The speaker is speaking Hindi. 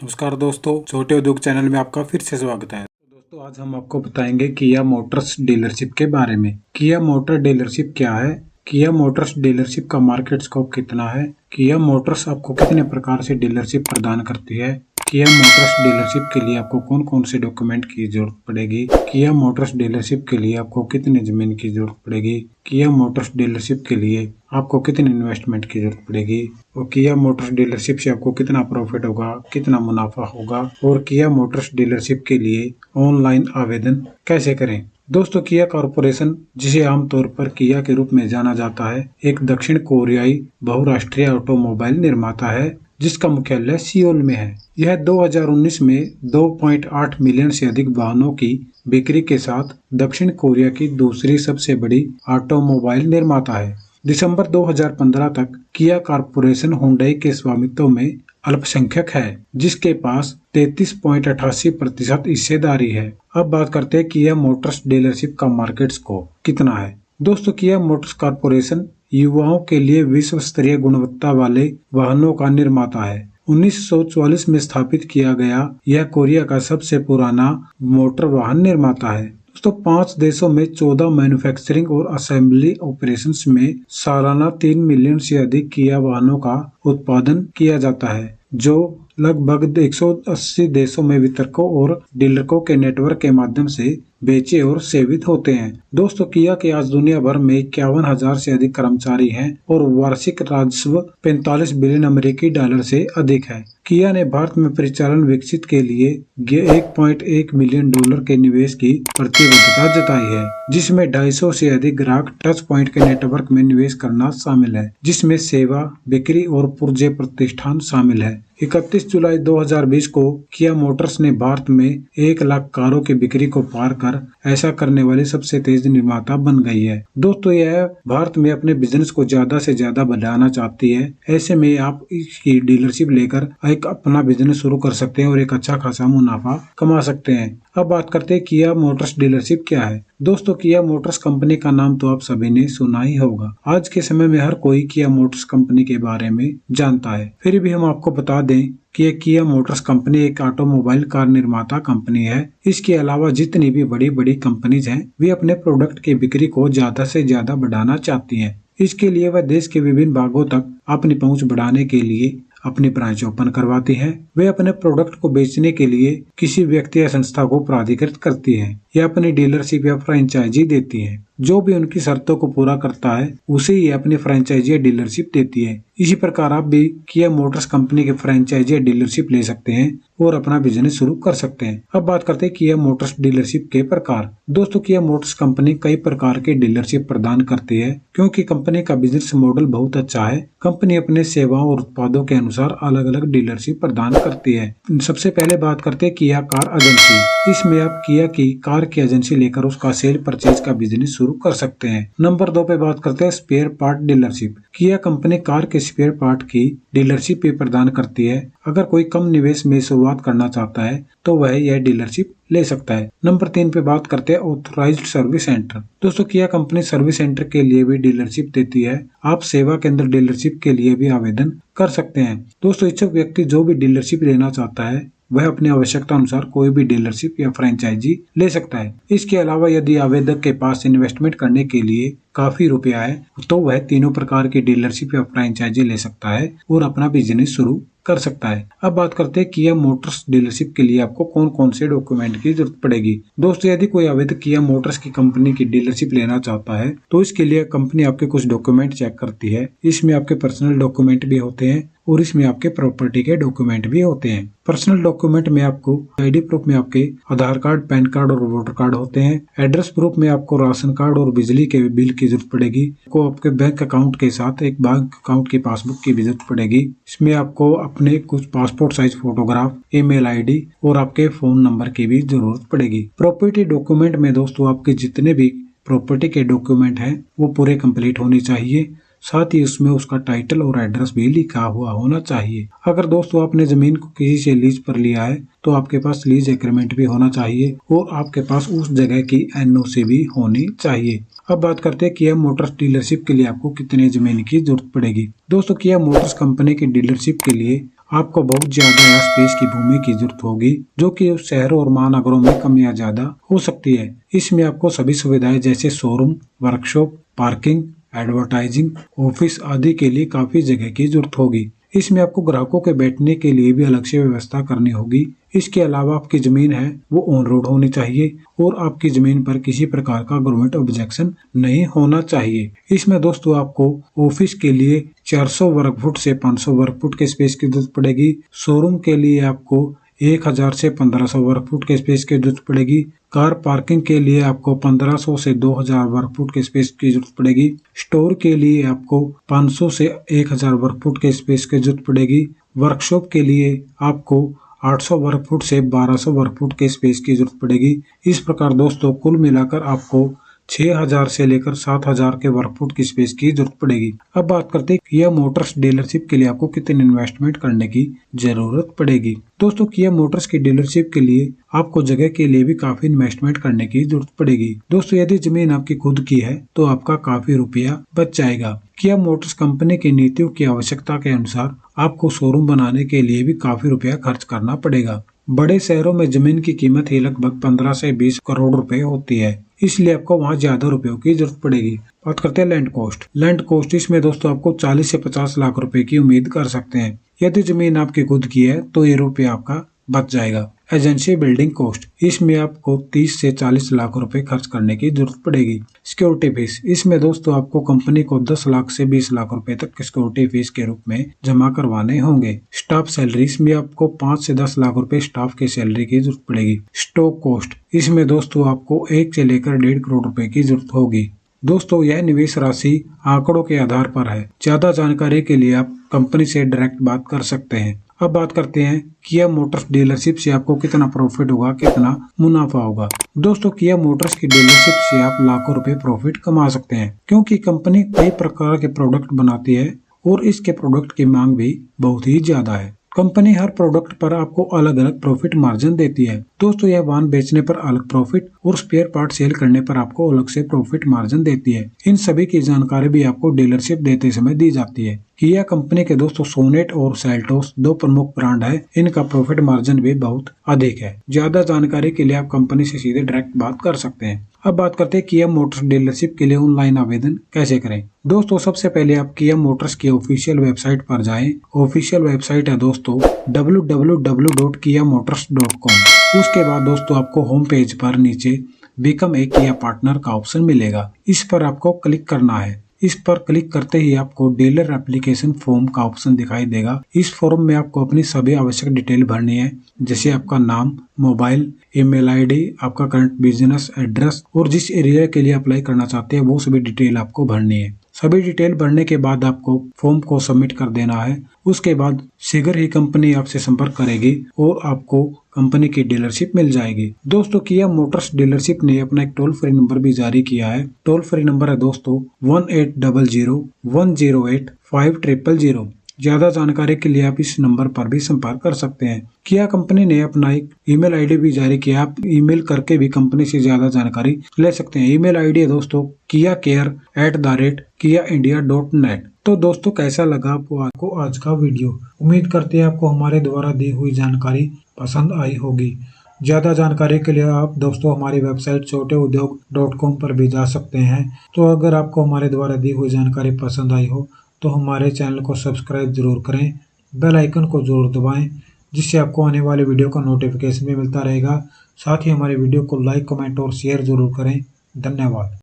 नमस्कार दोस्तों, छोटे उद्योग चैनल में आपका फिर से स्वागत है। दोस्तों, आज हम आपको बताएंगे किया मोटर्स डीलरशिप के बारे में। किया मोटर डीलरशिप क्या है, किया मोटर्स डीलरशिप का मार्केट स्कोप कितना है, किया मोटर्स आपको कितने प्रकार से डीलरशिप प्रदान करती है, किया मोटर्स डीलरशिप के लिए आपको कौन कौन से डॉक्यूमेंट की जरूरत पड़ेगी, किया मोटर्स डीलरशिप के लिए आपको कितनी जमीन की जरूरत पड़ेगी, किया मोटर्स डीलरशिप के लिए आपको कितनी इन्वेस्टमेंट की जरूरत पड़ेगी, और किया मोटर्स डीलरशिप से आपको कितना प्रॉफिट होगा, कितना मुनाफा होगा, और किया मोटर्स डीलरशिप के लिए ऑनलाइन आवेदन कैसे करें। दोस्तों, किया कॉरपोरेशन, जिसे आमतौर पर किया के रूप में जाना जाता है, एक दक्षिण कोरियाई बहुराष्ट्रीय ऑटोमोबाइल निर्माता है जिसका मुख्यालय सियोल में है। यह 2019 में 2.8 मिलियन से अधिक वाहनों की बिक्री के साथ दक्षिण कोरिया की दूसरी सबसे बड़ी ऑटोमोबाइल निर्माता है। दिसंबर 2015 तक किया कॉरपोरेशन हुंडई के स्वामित्व में अल्पसंख्यक है, जिसके पास 33.88% हिस्सेदारी है। अब बात करते हैं किया मोटर्स डीलरशिप का मार्केट स्कोप कितना है। दोस्तों, किया मोटर्स कॉरपोरेशन युवाओं के लिए विश्व स्तरीय गुणवत्ता वाले वाहनों का निर्माता है। 1944 में स्थापित किया गया यह कोरिया का सबसे पुराना मोटर वाहन निर्माता है। दोस्तों, 5 देशों में 14 मैन्युफैक्चरिंग और असेंबली ऑपरेशंस में सालाना 3 मिलियन से अधिक किया वाहनों का उत्पादन किया जाता है, जो लगभग 180 देशों में वितरकों और डीलरों के नेटवर्क के माध्यम से बेचे और सेवित होते हैं। दोस्तों, किया के आज दुनिया भर में 51,000 से अधिक कर्मचारी हैं और वार्षिक राजस्व 45 बिलियन अमेरिकी डॉलर से अधिक है। किया ने भारत में परिचालन विकसित के लिए $1.1 मिलियन के निवेश की प्रतिबद्धता जताई है, जिसमें 250 से अधिक ग्राहक टच पॉइंट के नेटवर्क में निवेश करना शामिल है, जिसमें सेवा, बिक्री और पुर्जे प्रतिष्ठान शामिल है। 31 जुलाई 2020 को किया मोटर्स ने भारत में 1 लाख कारों की बिक्री को पार कर ऐसा करने वाली सबसे तेज निर्माता बन गई है। दोस्तों, यह भारत में अपने बिजनेस को ज्यादा से ज्यादा बढ़ाना चाहती है। ऐसे में आप इसकी डीलरशिप लेकर एक अपना बिजनेस शुरू कर सकते हैं और एक अच्छा खासा मुनाफा कमा सकते हैं। अब बात करते हैं किया मोटर्स डीलरशिप क्या है। दोस्तों, किया मोटर्स कंपनी का नाम तो आप सभी ने सुना ही होगा। आज के समय में हर कोई किया मोटर्स कंपनी के बारे में जानता है। फिर भी हम आपको बता दें कि ये किया मोटर्स कंपनी एक ऑटोमोबाइल कार निर्माता कंपनी है। इसके अलावा जितनी भी बड़ी बड़ी कंपनीज हैं, वे अपने प्रोडक्ट की बिक्री को ज्यादा से ज्यादा बढ़ाना चाहती हैं। इसके लिए वह देश के विभिन्न भागों तक अपनी पहुंच बढ़ाने के लिए अपनी ब्रांच ओपन करवाती है। वे अपने प्रोडक्ट को बेचने के लिए किसी व्यक्ति या संस्था को प्राधिकृत करती है या अपनी डीलरशिप या फ्रेंचाइजी देती है। जो भी उनकी शर्तों को पूरा करता है उसे ही अपनी फ्रेंचाइजी या डीलरशिप देती है। इसी प्रकार आप भी किया मोटर्स कंपनी के फ्रेंचाइजी या डीलरशिप ले सकते हैं और अपना बिजनेस शुरू कर सकते हैं। अब बात करते हैं किया मोटर्स डीलरशिप के प्रकार। दोस्तों, किया मोटर्स कंपनी कई प्रकार के डीलरशिप प्रदान करती है, क्योंकि कंपनी का बिजनेस मॉडल बहुत अच्छा है। कंपनी अपने सेवाओं और उत्पादों के अनुसार अलग अलग डीलरशिप प्रदान करती है। सबसे पहले बात करते हैं किया कार एजेंसी। इसमें आप किया की कार की एजेंसी लेकर उसका सेल परचेज का बिजनेस शुरू कर सकते हैं। नंबर 2 पे बात करते हैं स्पेयर पार्ट डीलरशिप। किया कंपनी कार के स्पेयर पार्ट की डीलरशिप भी प्रदान करती है। अगर कोई कम निवेश में शुरुआत करना चाहता है तो वह यह डीलरशिप ले सकता है। नंबर 3 पे बात करते हैं ऑथराइज्ड सर्विस सेंटर। दोस्तों, किया कंपनी सर्विस सेंटर के लिए भी डीलरशिप देती है। आप सेवा केंद्र डीलरशिप के लिए भी आवेदन कर सकते हैं। दोस्तों, इच्छुक व्यक्ति जो भी डीलरशिप लेना चाहता है वह अपनी आवश्यकता अनुसार कोई भी डीलरशिप या फ्रेंचाइजी ले सकता है। इसके अलावा यदि आवेदक के पास इन्वेस्टमेंट करने के लिए काफी रुपया है तो वह तीनों प्रकार की डीलरशिप या फ्रेंचाइजी ले सकता है और अपना बिजनेस शुरू कर सकता है। अब बात करते हैं किया मोटर्स डीलरशिप के लिए आपको कौन कौन से डॉक्यूमेंट की जरूरत पड़ेगी। दोस्तों, यदि कोई आवेदक किया मोटर्स की कंपनी की डीलरशिप लेना चाहता है तो इसके लिए कंपनी आपके कुछ डॉक्यूमेंट चेक करती है। इसमें आपके पर्सनल डॉक्यूमेंट भी होते हैं और इसमें आपके प्रॉपर्टी के डॉक्यूमेंट भी होते हैं। पर्सनल डॉक्यूमेंट में आपको आईडी प्रूफ में आपके आधार कार्ड, पैन कार्ड और वोटर कार्ड होते हैं। एड्रेस प्रूफ में आपको राशन कार्ड और बिजली के बिल की जरूरत पड़ेगी। आपको आपके बैंक अकाउंट के साथ एक बैंक अकाउंट की पासबुक की भी जरूरत पड़ेगी। इसमें आपको अपने कुछ passport size photograph, email ID और आपके फोन नंबर की भी जरूरत पड़ेगी। प्रॉपर्टी डॉक्यूमेंट में दोस्तों आपके जितने भी प्रॉपर्टी के डॉक्यूमेंट हैं वो पूरे कंप्लीट होने चाहिए। साथ ही उसमें उसका टाइटल और एड्रेस भी लिखा हुआ होना चाहिए। अगर दोस्तों आपने जमीन को किसी से लीज पर लिया है तो आपके पास लीज एग्रीमेंट भी होना चाहिए और आपके पास उस जगह की एनओसी भी होनी चाहिए। अब बात करते हैं किया मोटर्स डीलरशिप के लिए आपको कितने जमीन की जरूरत पड़ेगी। दोस्तों, किया मोटर्स कंपनी की डीलरशिप के लिए आपको बहुत ज्यादा या स्पेस की भूमि की जरूरत होगी, जो कि उस शहरों और महानगरों में कम या ज्यादा हो सकती है। इसमें आपको सभी सुविधाएं जैसे showroom, workshop, parking, advertising, office आदि के लिए काफी जगह की जरूरत होगी। इसमें आपको ग्राहकों के बैठने के लिए भी अलग से व्यवस्था करनी होगी। इसके अलावा आपकी जमीन है वो ऑन रोड होनी चाहिए और आपकी जमीन पर किसी प्रकार का गवर्नमेंट ऑब्जेक्शन नहीं होना चाहिए। इसमें दोस्तों आपको ऑफिस के लिए 400 वर्ग फुट से 500 वर्ग फुट के स्पेस की जरूरत पड़ेगी। शोरूम के लिए आपको 1000 से 1500 वर्ग फुट के स्पेस की जरूरत पड़ेगी। कार पार्किंग के लिए आपको 1500 से 2000 वर्ग फुट के स्पेस की जरूरत पड़ेगी। स्टोर के लिए आपको 500 से 1000 वर्ग फुट के स्पेस की जरूरत पड़ेगी। वर्कशॉप के लिए आपको 800 वर्ग फुट से 1200 वर्ग फुट के स्पेस की जरूरत पड़ेगी। इस प्रकार दोस्तों कुल मिलाकर आपको 6000 से लेकर 7000 के वर्ग फुट की स्पेस की जरूरत पड़ेगी। अब बात करते हैं किया मोटर्स डीलरशिप के लिए आपको कितनी इन्वेस्टमेंट करने की जरूरत पड़ेगी। दोस्तों किया मोटर्स की डीलरशिप के लिए आपको जगह के लिए भी काफी इन्वेस्टमेंट करने की जरूरत पड़ेगी। दोस्तों यदि जमीन आपकी खुद की है तो आपका काफी रुपया बच जाएगा। किया मोटर्स कंपनी की नीतियों की आवश्यकता के अनुसार आपको शोरूम बनाने के लिए भी काफी रुपया खर्च करना पड़ेगा। बड़े शहरों में जमीन की कीमत ही लगभग 15 से 20 करोड़ रुपए होती है, इसलिए आपको वहाँ ज्यादा रुपयों की जरूरत पड़ेगी। बात करते हैं लैंड कॉस्ट। लैंड कॉस्ट इसमें दोस्तों आपको 40 से 50 लाख रुपए की उम्मीद कर सकते हैं। यदि जमीन आपकी खुद की है तो ये रुपया आपका बच जाएगा। एजेंसी बिल्डिंग कॉस्ट, इसमें आपको 30 से 40 लाख रुपए खर्च करने की जरूरत पड़ेगी। सिक्योरिटी फीस, इसमें दोस्तों आपको कंपनी को 10 लाख से 20 लाख रुपए तक की सिक्योरिटी फीस के रूप में जमा करवाने होंगे। स्टाफ सैलरी, इसमें आपको 5 से 10 लाख रुपए स्टाफ की सैलरी की जरूरत पड़ेगी। स्टॉक कॉस्ट, इसमें दोस्तों आपको 1 से लेकर 1.5 करोड़ रुपए की जरूरत होगी। दोस्तों यह निवेश राशि आंकड़ों के आधार पर है। ज्यादा जानकारी के लिए आप कंपनी से डायरेक्ट बात कर सकते हैं। अब बात करते हैं किया मोटर्स डीलरशिप से आपको कितना प्रॉफिट होगा, कितना मुनाफा होगा। दोस्तों किया मोटर्स की डीलरशिप से आप लाखों रुपए प्रॉफिट कमा सकते हैं, क्योंकि कंपनी कई प्रकार के प्रोडक्ट बनाती है और इसके प्रोडक्ट की मांग भी बहुत ही ज्यादा है। कंपनी हर प्रोडक्ट पर आपको अलग अलग प्रॉफिट मार्जिन देती है। दोस्तों यह वाहन बेचने पर अलग प्रॉफिट और स्पेयर पार्ट सेल करने पर आपको अलग से प्रॉफिट मार्जिन देती है। इन सभी की जानकारी भी आपको डीलरशिप देते समय दी जाती है। किया कंपनी के दोस्तों सोनेट और सेल्टोस 2 प्रमुख ब्रांड है, इनका प्रॉफिट मार्जिन भी बहुत अधिक है। ज्यादा जानकारी के लिए आप कंपनी से सीधे डायरेक्ट बात कर सकते हैं। अब बात करते हैं किया मोटर्स डीलरशिप के लिए ऑनलाइन आवेदन कैसे करें। दोस्तों सबसे पहले आप किया मोटर्स की ऑफिशियल वेबसाइट पर जाएं। ऑफिशियल वेबसाइट है दोस्तों www.kiamotors.com। उसके बाद दोस्तों आपको होम पेज पर नीचे बिकम ए किया पार्टनर का ऑप्शन मिलेगा, इस पर आपको क्लिक करना है। इस पर क्लिक करते ही आपको डीलर एप्लीकेशन फॉर्म का ऑप्शन दिखाई देगा। इस फॉर्म में आपको अपनी सभी आवश्यक डिटेल भरनी है, जैसे आपका नाम, मोबाइल, ईमेल आईडी, आपका करंट बिजनेस एड्रेस और जिस एरिया के लिए अप्लाई करना चाहते हैं वो सभी डिटेल आपको भरनी है। सभी डिटेल भरने के बाद आपको फॉर्म को सबमिट कर देना है। उसके बाद शीघ्र ही कंपनी आपसे संपर्क करेगी और आपको कंपनी की डीलरशिप मिल जाएगी। दोस्तों किया मोटर्स डीलरशिप ने अपना एक टोल फ्री नंबर भी जारी किया है। टोल फ्री नंबर है दोस्तों 1800-108-5000। ज्यादा जानकारी के लिए आप इस नंबर पर भी संपर्क कर सकते हैं। किया कंपनी ने अपना एक ईमेल आईडी भी जारी किया, आप ईमेल करके भी कंपनी से ज्यादा जानकारी ले सकते हैं। ईमेल आईडी है दोस्तों kiacare@kiaindia.net। तो दोस्तों कैसा लगा आपको आज का वीडियो। उम्मीद करते हैं आपको हमारे द्वारा दी हुई जानकारी पसंद आई होगी। ज्यादा जानकारी के लिए आप दोस्तों हमारी वेबसाइट choteudyog.com पर भी जा सकते हैं। तो अगर आपको हमारे द्वारा दी हुई जानकारी पसंद आई हो तो हमारे चैनल को सब्सक्राइब जरूर करें, बेल आइकन को जरूर दबाएं, जिससे आपको आने वाले वीडियो का नोटिफिकेशन भी मिलता रहेगा। साथ ही हमारे वीडियो को लाइक, कमेंट और शेयर जरूर करें। धन्यवाद।